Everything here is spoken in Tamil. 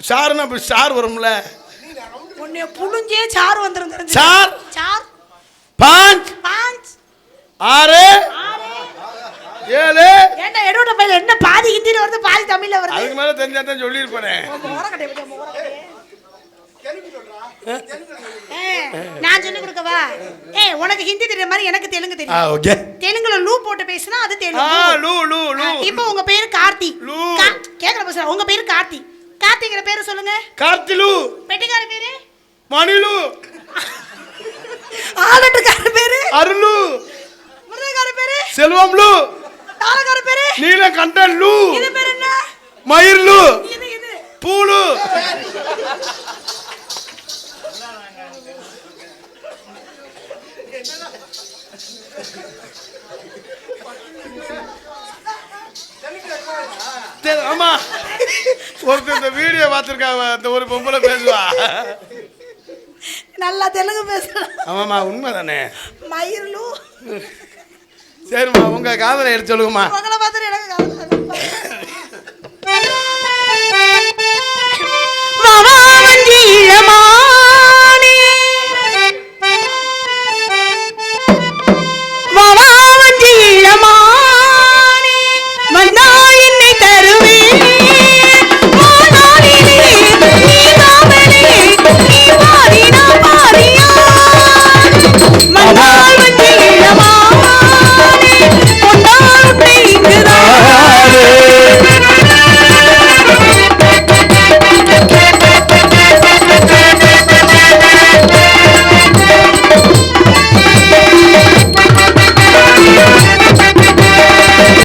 சார்னா இப்ப சார் வரும்ல. உன்னை புளிஞ்சே சார் வந்துரும். Sir sir 5 6 7. ஏண்டா எடுவட்ட பையில என்ன பாதி ஹிந்தில வருது பாதி தமிழ்ல வருது. அதுக்கு மேல தெரிஞ்சா தான் சொல்லி இருப்பேனே. நான் சொல்லி கொடுக்கவா? உனக்கு ஹிந்தி தெரியற மாதிரி எனக்கு தெலுங்கு தெரியும். ஓகே. தெலுங்குல லூ போட்டு பேசினா அது தெலுங்கு. லூ லூ லூ. இப்போ உங்க பேரு கார்த்தி. கேக்குற பேசுற உங்க பேரு கார்த்தி. கார்த்திங்கிற பேரு சொல்லுங்க. கார்த்திலு. பெட்டிக்கார பேரு மணிலு. ஆலட்டுக்கார பேரு அருளு. முருகக்கார பேரு செல்வம்லு. தாளக்கார பேரு நீலகண்டலு. இது பேரு என்ன? மயிர்லு. இது பூலு. ஆமா, ஒருத்தர் இந்த வீடியோ பார்த்துருக்காங்க. அந்த ஒரு பொம்பளை பேசுவா, நல்லா தெலுங்கு பேசுறேன். ஆமாம்மா, உண்மைதானே. மயிர்லு. சரிம்மா, உங்க காதலை எடுத்து சொல்லுங்கம்மா. உங்களை பார்த்துட்டு எனக்கு